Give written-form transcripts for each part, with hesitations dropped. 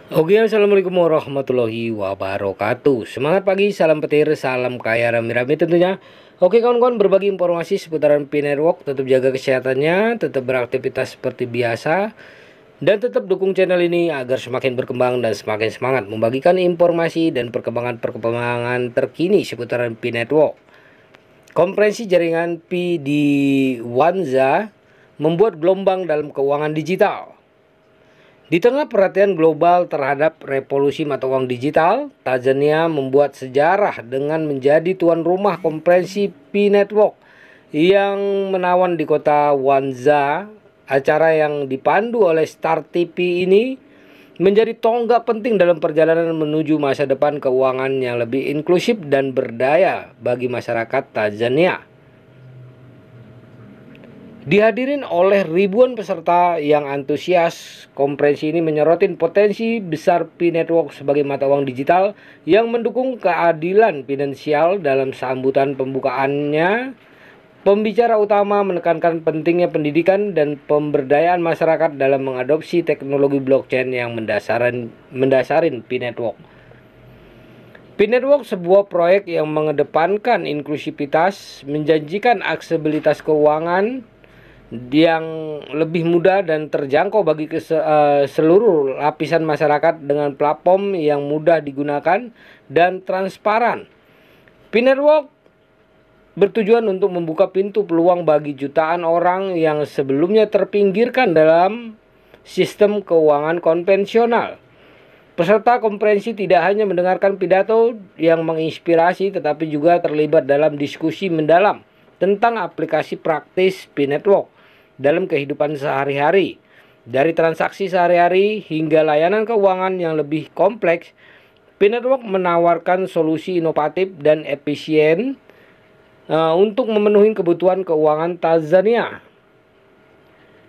Oke, assalamualaikum warahmatullahi wabarakatuh. Semangat pagi, salam petir, salam kaya rame-rame tentunya. Oke kawan-kawan, berbagi informasi seputaran Pi Network. Tetap jaga kesehatannya, tetap beraktivitas seperti biasa, dan tetap dukung channel ini agar semakin berkembang dan semakin semangat membagikan informasi dan perkembangan terkini seputaran Pi Network. Komprehensif jaringan Pi di Wanza membuat gelombang dalam keuangan digital. Di tengah perhatian global terhadap revolusi mata uang digital, Tanzania membuat sejarah dengan menjadi tuan rumah konferensi Pi Network yang menawan di kota Wanza. Acara yang dipandu oleh Star TV ini menjadi tonggak penting dalam perjalanan menuju masa depan keuangan yang lebih inklusif dan berdaya bagi masyarakat Tanzania. Dihadirin oleh ribuan peserta yang antusias, konferensi ini menyerotin potensi besar Pi Network sebagai mata uang digital yang mendukung keadilan finansial. Dalam sambutan pembukaannya, pembicara utama menekankan pentingnya pendidikan dan pemberdayaan masyarakat dalam mengadopsi teknologi blockchain yang mendasarin Pi Network. Pi Network sebuah proyek yang mengedepankan inklusivitas, menjanjikan aksesibilitas keuangan yang lebih mudah dan terjangkau bagi seluruh lapisan masyarakat dengan platform yang mudah digunakan dan transparan. Pi Network bertujuan untuk membuka pintu peluang bagi jutaan orang yang sebelumnya terpinggirkan dalam sistem keuangan konvensional. Peserta konferensi tidak hanya mendengarkan pidato yang menginspirasi, tetapi juga terlibat dalam diskusi mendalam tentang aplikasi praktis Pi Network dalam kehidupan sehari-hari. Dari transaksi sehari-hari hingga layanan keuangan yang lebih kompleks, Pi Network menawarkan solusi inovatif dan efisien untuk memenuhi kebutuhan keuangan Tanzania.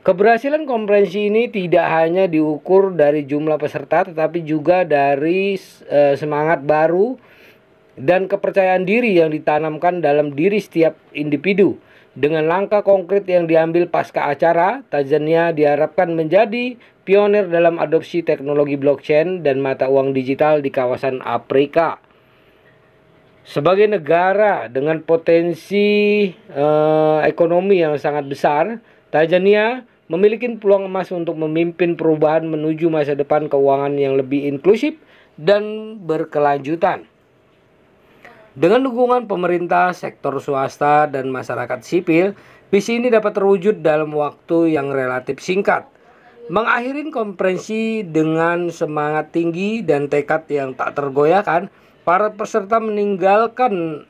Keberhasilan konferensi ini tidak hanya diukur dari jumlah peserta, tetapi juga dari semangat baru dan kepercayaan diri yang ditanamkan dalam diri setiap individu. Dengan langkah konkret yang diambil pasca acara, Tanzania diharapkan menjadi pionir dalam adopsi teknologi blockchain dan mata uang digital di kawasan Afrika. Sebagai negara dengan potensi ekonomi yang sangat besar, Tanzania memiliki peluang emas untuk memimpin perubahan menuju masa depan keuangan yang lebih inklusif dan berkelanjutan. Dengan dukungan pemerintah, sektor swasta, dan masyarakat sipil, visi ini dapat terwujud dalam waktu yang relatif singkat. Mengakhiri konferensi dengan semangat tinggi dan tekad yang tak tergoyahkan, para peserta meninggalkan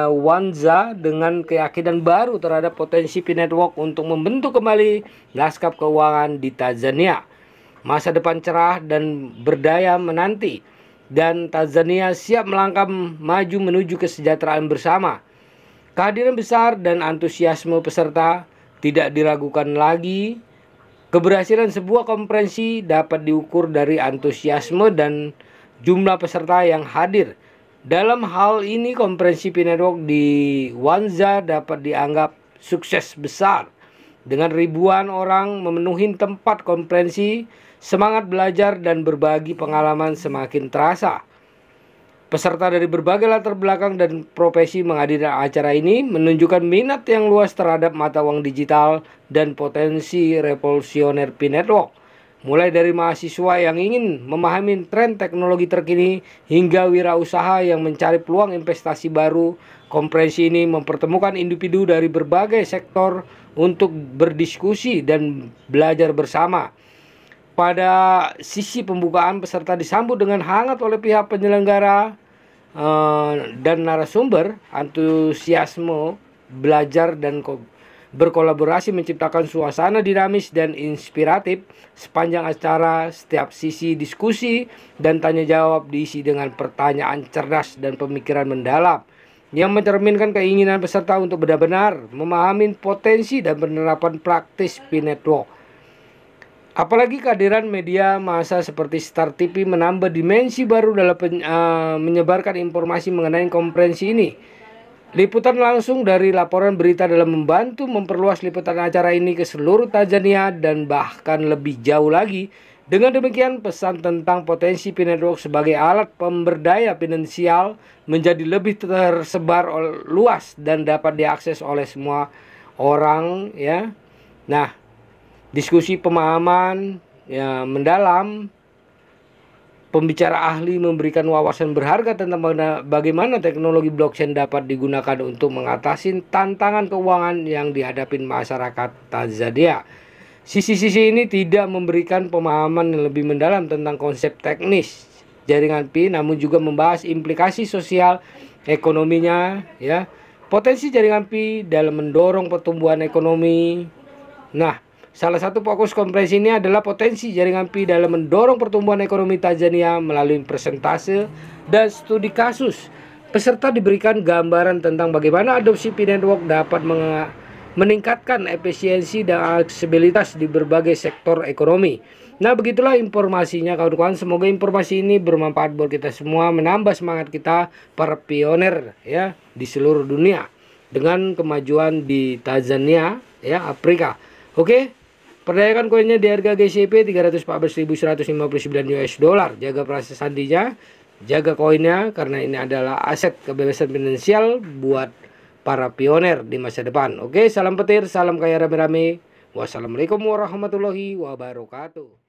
Wanza dengan keyakinan baru terhadap potensi Pi Network untuk membentuk kembali lanskap keuangan di Tanzania. Masa depan cerah dan berdaya menanti, dan Tanzania siap melangkah maju menuju kesejahteraan bersama. Kehadiran besar dan antusiasme peserta tidak diragukan lagi. Keberhasilan sebuah konferensi dapat diukur dari antusiasme dan jumlah peserta yang hadir. Dalam hal ini, konferensi Pi Network di Wanza dapat dianggap sukses besar. Dengan ribuan orang memenuhi tempat konferensi, semangat belajar dan berbagi pengalaman semakin terasa. Peserta dari berbagai latar belakang dan profesi menghadiri acara ini menunjukkan minat yang luas terhadap mata uang digital dan potensi revolusioner Pi Network. Mulai dari mahasiswa yang ingin memahami tren teknologi terkini hingga wirausaha yang mencari peluang investasi baru, konferensi ini mempertemukan individu dari berbagai sektor untuk berdiskusi dan belajar bersama. Pada sisi pembukaan, peserta disambut dengan hangat oleh pihak penyelenggara dan narasumber. Antusiasme belajar dan berkolaborasi menciptakan suasana dinamis dan inspiratif sepanjang acara. Setiap sisi diskusi dan tanya jawab diisi dengan pertanyaan cerdas dan pemikiran mendalam yang mencerminkan keinginan peserta untuk benar-benar memahami potensi dan penerapan praktis Pi Network. Apalagi kehadiran media massa seperti Star TV menambah dimensi baru dalam menyebarkan informasi mengenai konferensi ini. Liputan langsung dari laporan berita dalam membantu memperluas liputan acara ini ke seluruh Tanzania, dan bahkan lebih jauh lagi, Dengan demikian, pesan tentang potensi P-Network sebagai alat pemberdaya finansial menjadi lebih tersebar luas dan dapat diakses oleh semua orang, ya. Nah, diskusi pemahaman ya mendalam, pembicara ahli memberikan wawasan berharga tentang bagaimana teknologi blockchain dapat digunakan untuk mengatasi tantangan keuangan yang dihadapi masyarakat Tanzania. Sisi-sisi ini tidak memberikan pemahaman yang lebih mendalam tentang konsep teknis jaringan Pi, namun juga membahas implikasi sosial ekonominya, ya. Potensi jaringan Pi dalam mendorong pertumbuhan ekonomi. Nah, salah satu fokus konferensi ini adalah potensi jaringan Pi dalam mendorong pertumbuhan ekonomi Tanzania melalui presentase dan studi kasus. Peserta diberikan gambaran tentang bagaimana adopsi Pi Network dapat meningkatkan efisiensi dan aksesibilitas di berbagai sektor ekonomi. Nah, begitulah informasinya kawan-kawan. Semoga informasi ini bermanfaat buat kita semua, menambah semangat kita para pioner ya di seluruh dunia dengan kemajuan di Tanzania ya, Afrika. Oke. Perdayakan koinnya di harga GCP 314.159 US dollar. Jaga proses sandinya, jaga koinnya karena ini adalah aset kebebasan finansial buat para pioner di masa depan. Oke, salam petir, salam kaya rame-rame. Wassalamualaikum warahmatullahi wabarakatuh.